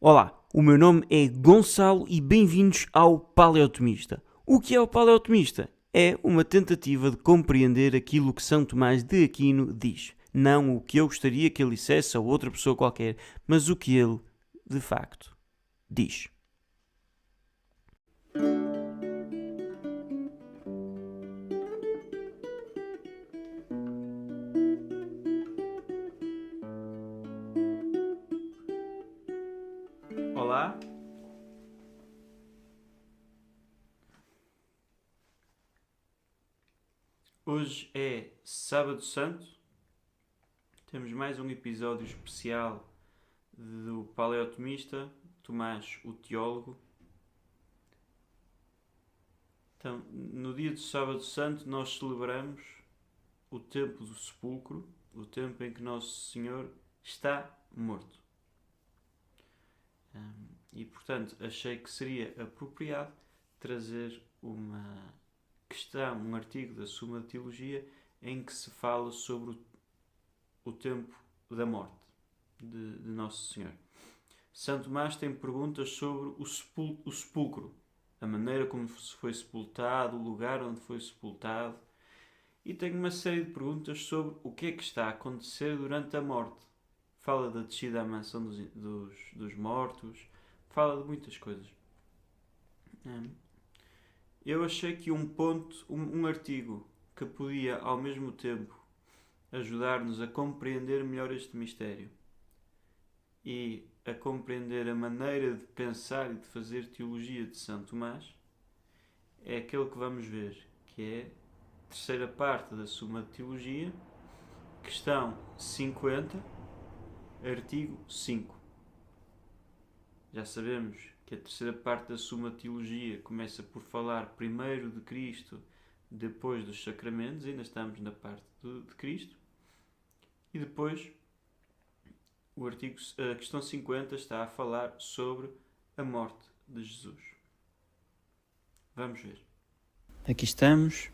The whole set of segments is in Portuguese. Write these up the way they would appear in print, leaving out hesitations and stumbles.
Olá, o meu nome é Gonçalo e bem-vindos ao Paleotomista. O que é o Paleotomista? É uma tentativa de compreender aquilo que São Tomás de Aquino diz. Não o que eu gostaria que ele dissesse a outra pessoa qualquer, mas o que ele, de facto, diz. Olá. Hoje é Sábado Santo. Temos mais um episódio especial do Paleotomista, Tomás, o teólogo. Então, no dia do Sábado Santo, nós celebramos o tempo do sepulcro, o tempo em que Nosso Senhor está morto. E, portanto, achei que seria apropriado trazer uma questão, um artigo da Suma de Teologia em que se fala sobre o tempo da morte de Nosso Senhor. São Tomás tem perguntas sobre o sepulcro, a maneira como se foi sepultado, o lugar onde foi sepultado, e tem uma série de perguntas sobre o que é que está a acontecer durante a morte. Fala da descida à mansão dos mortos, fala de muitas coisas. Eu achei que um artigo que podia ao mesmo tempo ajudar-nos a compreender melhor este mistério e a compreender a maneira de pensar e de fazer teologia de São Tomás é aquele que vamos ver, que é a terceira parte da Suma de Teologia, questão 50, artigo 5. Já sabemos que a terceira parte da Suma de Teologia começa por falar primeiro de Cristo, depois dos sacramentos, ainda estamos na parte de Cristo, e depois a questão 50 está a falar sobre a morte de Jesus. Vamos ver. Aqui estamos.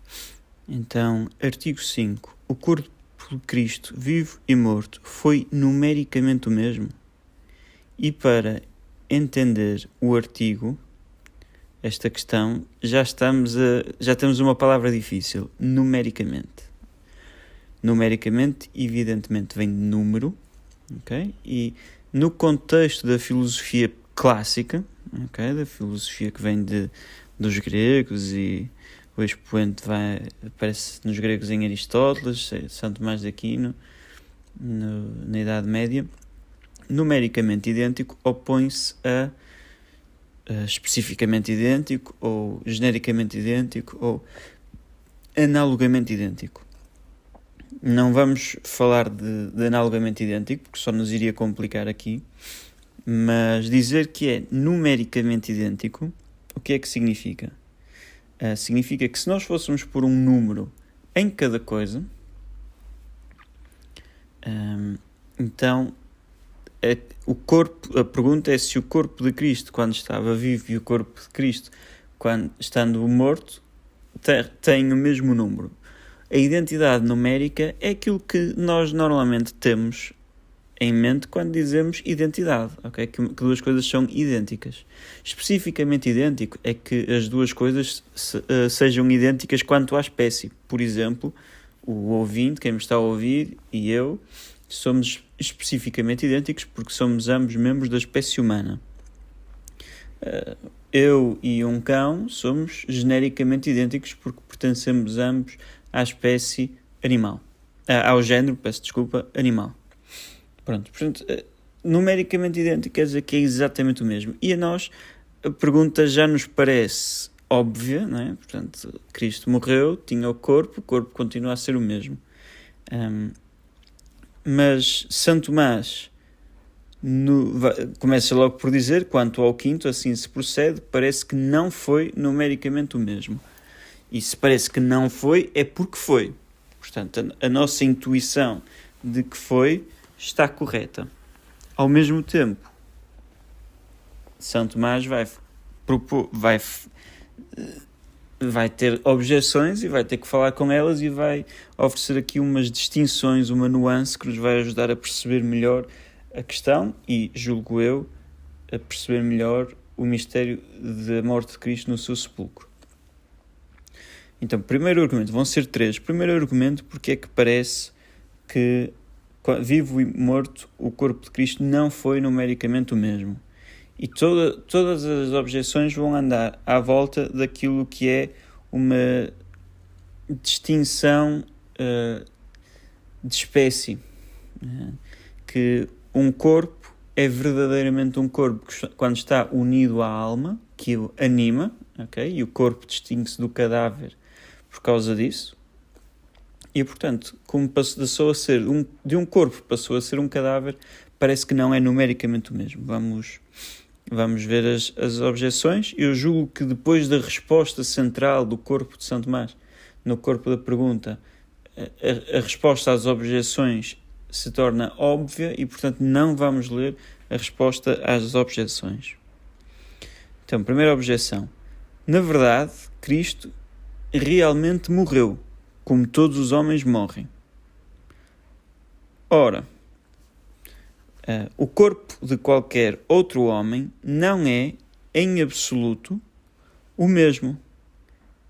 Então, artigo 5. O corpo de Cristo, vivo e morto, foi numericamente o mesmo? E para entender o artigo, esta questão, já temos uma palavra difícil, numericamente. Numericamente, evidentemente, vem de número, okay? E no contexto da filosofia clássica, okay? Da filosofia que vem dos gregos, e o expoente aparece nos gregos em Aristóteles, São Tomás de Aquino, na Idade Média, numericamente idêntico opõe-se a especificamente idêntico, ou genericamente idêntico, ou analogamente idêntico. Não vamos falar de analogamente idêntico, porque só nos iria complicar aqui, mas dizer que é numericamente idêntico, o que é que significa? Significa que se nós fôssemos pôr um número em cada coisa, então a pergunta é se o corpo de Cristo, quando estava vivo, e o corpo de Cristo, quando estando morto, têm o mesmo número. A identidade numérica é aquilo que nós normalmente temos em mente quando dizemos identidade, okay? Que duas coisas são idênticas. Especificamente idêntico é que as duas coisas sejam idênticas quanto à espécie. Por exemplo, o ouvinte, quem me está a ouvir, e eu, somos especificamente idênticos porque somos ambos membros da espécie humana. Eu e um cão somos genericamente idênticos porque pertencemos ambos à espécie animal. Ao género, animal. Pronto, portanto, numericamente idêntico quer dizer que é exatamente o mesmo. E a nós, a pergunta já nos parece óbvia, não é? Portanto, Cristo morreu, tinha o corpo continua a ser o mesmo. Mas São Tomás começa logo por dizer, quanto ao quinto, assim se procede, parece que não foi numericamente o mesmo. E se parece que não foi, é porque foi. Portanto, a nossa intuição de que foi está correta. Ao mesmo tempo, São Tomás vai ter objeções e vai ter que falar com elas e vai oferecer aqui umas distinções, uma nuance que nos vai ajudar a perceber melhor a questão e, julgo eu, a perceber melhor o mistério da morte de Cristo no seu sepulcro. Então, primeiro argumento, vão ser 3. Primeiro argumento, porque é que parece que, vivo e morto, o corpo de Cristo não foi numericamente o mesmo. E todas as objeções vão andar à volta daquilo que é uma distinção de espécie. Que um corpo é verdadeiramente um corpo quando está unido à alma, que o anima, okay? E o corpo distingue-se do cadáver por causa disso. E, portanto, como passou a ser de um corpo passou a ser um cadáver, parece que não é numericamente o mesmo. Vamos ver as objeções. Eu julgo que depois da resposta central do corpo de São Tomás, no corpo da pergunta, a resposta às objeções se torna óbvia e, portanto, não vamos ler a resposta às objeções. Então, primeira objeção. Na verdade, Cristo realmente morreu, como todos os homens morrem. Ora, o corpo de qualquer outro homem não é, em absoluto, o mesmo,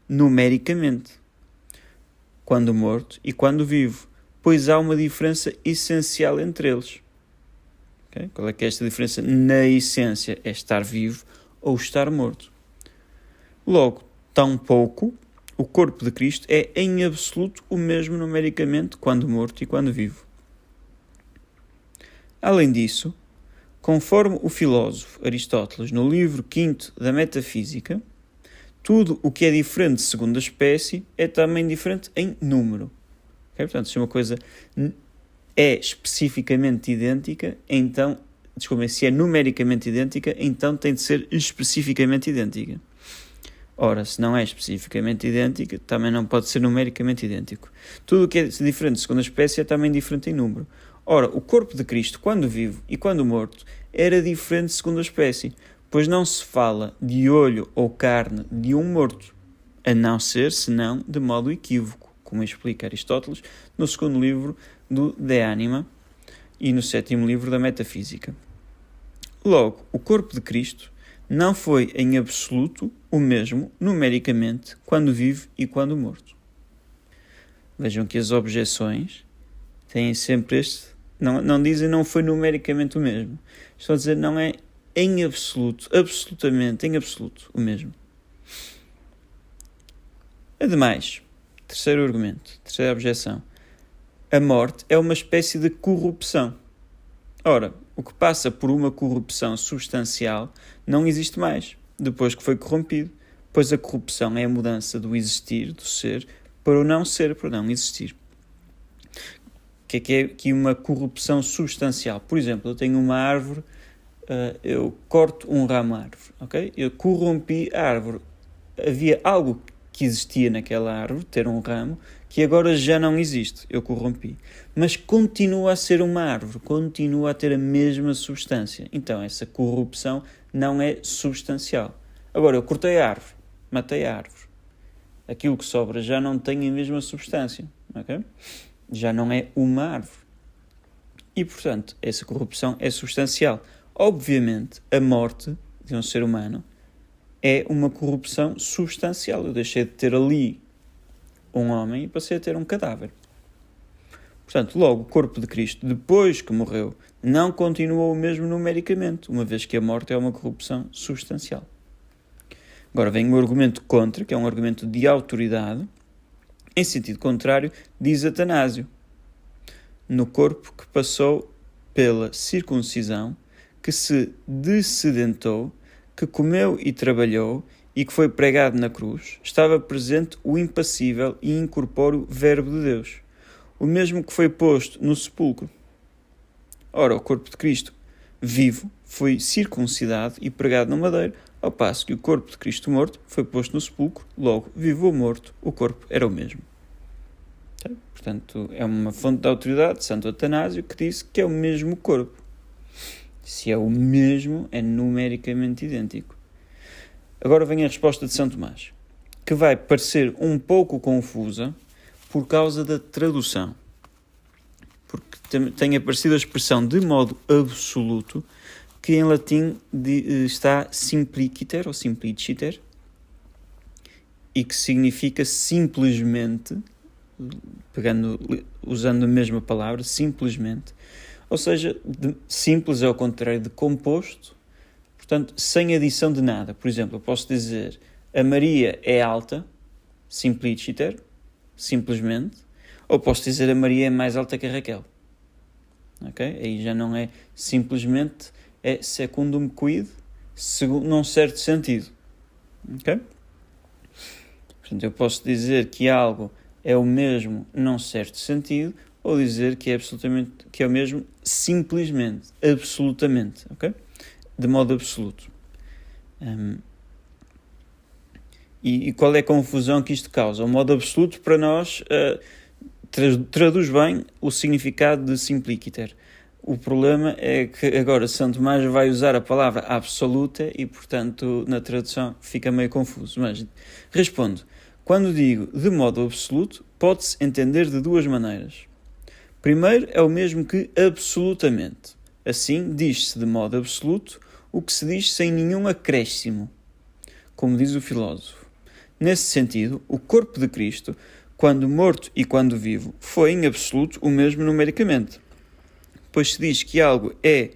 numericamente, quando morto e quando vivo, pois há uma diferença essencial entre eles. Okay? Qual é que é esta diferença? Na essência, é estar vivo ou estar morto. Logo, tampouco o corpo de Cristo é, em absoluto, o mesmo numericamente quando morto e quando vivo. Além disso, conforme o filósofo Aristóteles, no livro 5º da Metafísica, tudo o que é diferente segundo a espécie é também diferente em número. Okay? Portanto, se uma coisa é especificamente idêntica, então, se é numericamente idêntica, então tem de ser especificamente idêntica. Ora, se não é especificamente idêntica, também não pode ser numericamente idêntico. Tudo o que é diferente segundo a espécie é também diferente em número. Ora, o corpo de Cristo, quando vivo e quando morto, era diferente segundo a espécie, pois não se fala de olho ou carne de um morto, a não ser, senão, de modo equívoco, como explica Aristóteles no 2º livro do De Anima e no 7º livro da Metafísica. Logo, o corpo de Cristo não foi em absoluto o mesmo, numericamente, quando vive e quando morto. Vejam que as objeções têm sempre este... Não dizem não foi numericamente o mesmo. Estão a dizer não é em absoluto, absolutamente, em absoluto o mesmo. Ademais, terceiro argumento, terceira objeção. A morte é uma espécie de corrupção. Ora, o que passa por uma corrupção substancial não existe mais, depois que foi corrompido, pois a corrupção é a mudança do existir, do ser, para o não ser, para o não existir. O que é aqui uma corrupção substancial? Por exemplo, eu tenho uma árvore, eu corto um ramo à árvore, ok? Eu corrompi a árvore. Havia algo que existia naquela árvore, ter um ramo, que agora já não existe, eu corrompi. Mas continua a ser uma árvore, continua a ter a mesma substância. Então, essa corrupção não é substancial. Agora, eu cortei a árvore, matei a árvore. Aquilo que sobra já não tem a mesma substância, ok? Já não é uma árvore. E, portanto, essa corrupção é substancial. Obviamente, a morte de um ser humano é uma corrupção substancial. Eu deixei de ter ali um homem e passei a ter um cadáver. Portanto, logo, o corpo de Cristo, depois que morreu, não continuou o mesmo numericamente, uma vez que a morte é uma corrupção substancial. Agora vem o argumento contra, que é um argumento de autoridade. Em sentido contrário, diz Atanásio, no corpo que passou pela circuncisão, que se dessedentou, que comeu e trabalhou e que foi pregado na cruz, estava presente o impassível e incorpóreo Verbo de Deus, o mesmo que foi posto no sepulcro. Ora, o corpo de Cristo, vivo, foi circuncidado e pregado no madeiro, ao passo que o corpo de Cristo morto foi posto no sepulcro, logo, vivo ou morto, o corpo era o mesmo. Portanto, é uma fonte de autoridade, Santo Atanásio, que disse que é o mesmo corpo. Se é o mesmo, é numericamente idêntico. Agora vem a resposta de São Tomás, que vai parecer um pouco confusa por causa da tradução. Porque tem aparecido a expressão de modo absoluto que em latim está simpliciter ou simpliciter, e que significa simplesmente, usando a mesma palavra, simplesmente. Ou seja, simples é o contrário de composto, portanto, sem adição de nada. Por exemplo, eu posso dizer a Maria é alta, simpliciter, simplesmente, ou posso dizer a Maria é mais alta que a Raquel. Ok? Aí já não é simplesmente, é secundum quid, num certo sentido. Ok? Portanto, eu posso dizer que algo é o mesmo num certo sentido, ou dizer que é o mesmo simplesmente, absolutamente, ok? De modo absoluto. E qual é a confusão que isto causa? O modo absoluto, para nós, traduz bem o significado de simpliciter. O problema é que agora São Tomás vai usar a palavra absoluta e, portanto, na tradução fica meio confuso. Mas respondo. Quando digo de modo absoluto, pode-se entender de duas maneiras. Primeiro, é o mesmo que absolutamente. Assim, diz-se de modo absoluto o que se diz sem nenhum acréscimo, como diz o filósofo. Nesse sentido, o corpo de Cristo, quando morto e quando vivo, foi em absoluto o mesmo numericamente. Pois se diz que algo é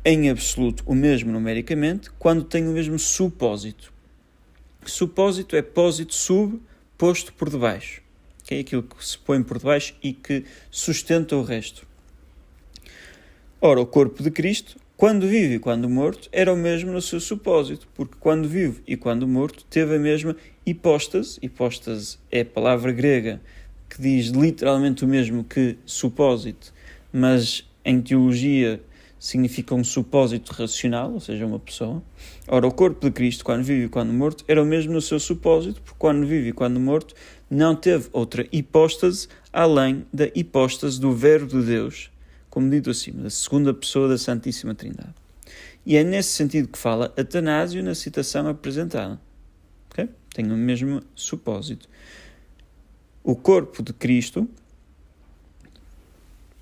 em absoluto o mesmo numericamente quando tem o mesmo supósito. Supósito é pósito sub, posto por debaixo. Que é aquilo que se põe por debaixo e que sustenta o resto. Ora, o corpo de Cristo, quando vivo e quando morto, era o mesmo no seu supósito, porque quando vivo e quando morto teve a mesma hipóstase. Hipóstase é a palavra grega que diz literalmente o mesmo que supósito, mas em teologia significa um supósito racional, ou seja, uma pessoa. Ora, o corpo de Cristo, quando vive e quando morto, era o mesmo no seu supósito, porque quando vive e quando morto não teve outra hipóstase além da hipóstase do Verbo de Deus, como dito acima, da segunda pessoa da Santíssima Trindade. E é nesse sentido que fala Atanásio na citação apresentada. Okay? Tem o mesmo supósito. O corpo de Cristo,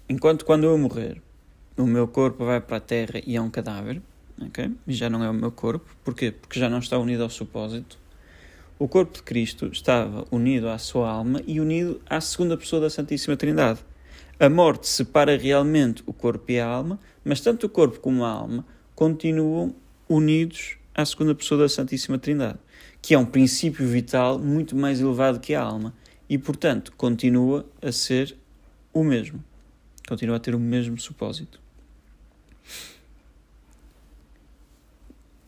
enquanto quando eu morrer, o meu corpo vai para a terra e é um cadáver, okay? Já não é o meu corpo. Porquê? Porque já não está unido ao supósito. O corpo de Cristo estava unido à sua alma e unido à segunda pessoa da Santíssima Trindade. A morte separa realmente o corpo e a alma, mas tanto o corpo como a alma continuam unidos à segunda pessoa da Santíssima Trindade, que é um princípio vital muito mais elevado que a alma e, portanto, continua a ser o mesmo. Continua a ter o mesmo supósito.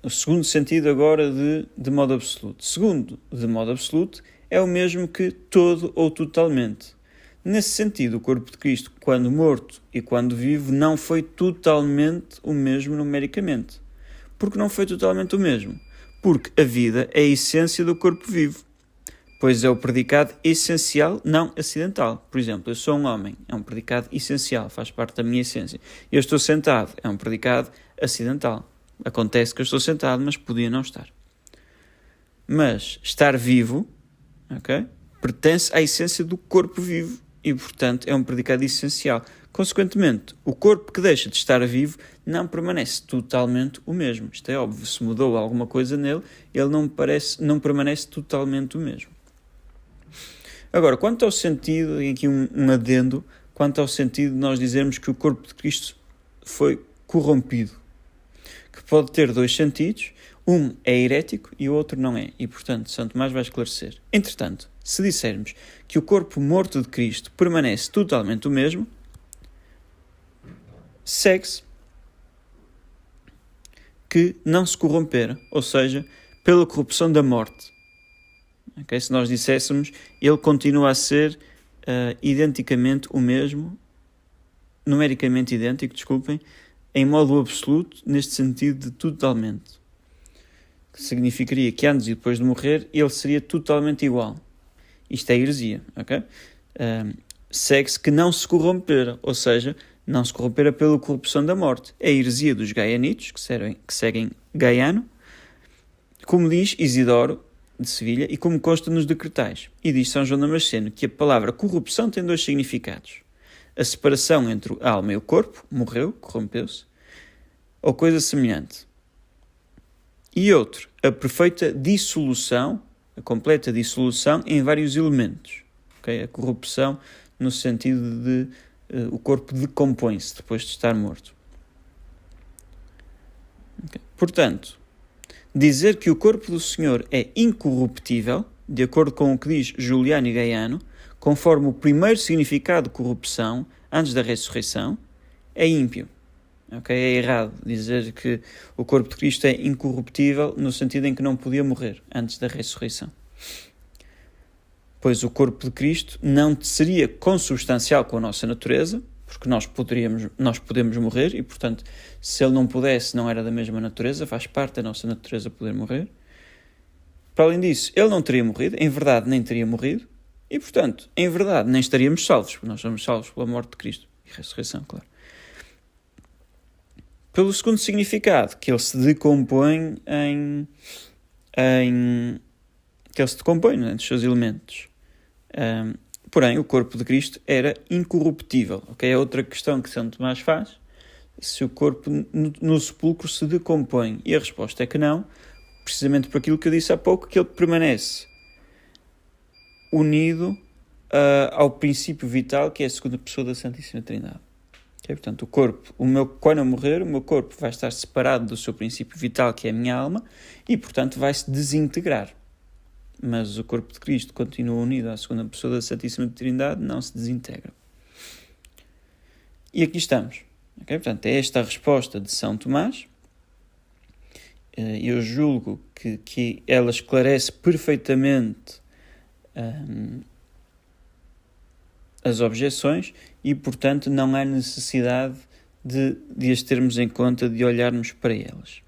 O segundo sentido agora de modo absoluto. Segundo, de modo absoluto, é o mesmo que todo ou totalmente. Nesse sentido, o corpo de Cristo, quando morto e quando vivo, não foi totalmente o mesmo numericamente. Porque não foi totalmente o mesmo? Porque a vida é a essência do corpo vivo, pois é o predicado essencial, não acidental. Por exemplo, eu sou um homem, é um predicado essencial, faz parte da minha essência. Eu estou sentado, é um predicado acidental. Acontece que eu estou sentado, mas podia não estar. Mas estar vivo, okay, pertence à essência do corpo vivo e, portanto, é um predicado essencial. Consequentemente, o corpo que deixa de estar vivo não permanece totalmente o mesmo. Isto é óbvio, se mudou alguma coisa nele, ele não permanece totalmente o mesmo. Agora, quanto ao sentido, e aqui um adendo, quanto ao sentido de nós dizermos que o corpo de Cristo foi corrompido, que pode ter dois sentidos, um é herético e o outro não é, e portanto São Tomás vai esclarecer. Entretanto, se dissermos que o corpo morto de Cristo permanece totalmente o mesmo, segue-se que não se corrompera, ou seja, pela corrupção da morte. Okay? Se nós disséssemos, ele continua a ser identicamente o mesmo, numericamente idêntico, em modo absoluto, neste sentido de totalmente. Que significaria que antes e depois de morrer, ele seria totalmente igual. Isto é heresia, ok? Segue-se que não se corrompera, ou seja, não se corrompera pela corrupção da morte. É a heresia dos gaianitos, que seguem Gaiano, como diz Isidoro de Sevilha e como consta nos decretais. E diz São João Damasceno que a palavra corrupção tem dois significados. A separação entre a alma e o corpo, morreu, corrompeu-se, ou coisa semelhante. E outro, a perfeita dissolução, a completa dissolução em vários elementos. Okay? A corrupção no sentido de o corpo decompõe-se depois de estar morto. Okay? Portanto, dizer que o corpo do Senhor é incorruptível, de acordo com o que diz Juliano e Gaiano, conforme o primeiro significado de corrupção, antes da ressurreição, é ímpio. Okay? É errado dizer que o corpo de Cristo é incorruptível no sentido em que não podia morrer antes da ressurreição. Pois o corpo de Cristo não seria consubstancial com a nossa natureza, porque nós podemos morrer e, portanto, se ele não pudesse, não era da mesma natureza, faz parte da nossa natureza poder morrer. Para além disso, ele não teria morrido, em verdade nem teria morrido, e, portanto, em verdade nem estaríamos salvos, porque nós somos salvos pela morte de Cristo e ressurreição, claro. Pelo segundo significado, que ele se decompõe nos seus elementos. Porém, o corpo de Cristo era incorruptível. Okay? É outra questão que São Tomás faz. Se o corpo no sepulcro se decompõe. E a resposta é que não, precisamente por aquilo que eu disse há pouco, que ele permanece unido ao princípio vital, que é a segunda pessoa da Santíssima Trindade. Okay? Portanto, quando eu morrer, o meu corpo vai estar separado do seu princípio vital, que é a minha alma, e, portanto, vai se desintegrar. Mas o corpo de Cristo continua unido à segunda pessoa da Santíssima Trindade, não se desintegra. E aqui estamos. Okay? Portanto, é esta a resposta de São Tomás. Eu julgo que ela esclarece perfeitamente as objeções e, portanto, não há necessidade de as termos em conta, de olharmos para elas.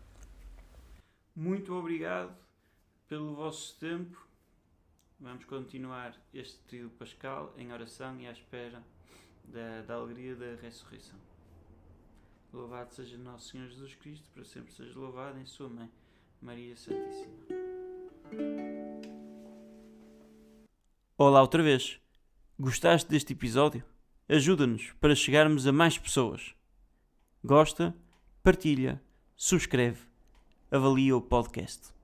Muito obrigado pelo vosso tempo. Vamos continuar este tríodo pascal em oração e à espera da alegria da ressurreição. Louvado seja nosso Senhor Jesus Cristo, para sempre seja louvado em sua Mãe, Maria Santíssima. Olá outra vez. Gostaste deste episódio? Ajuda-nos para chegarmos a mais pessoas. Gosta, partilha, subscreve, avalia o podcast.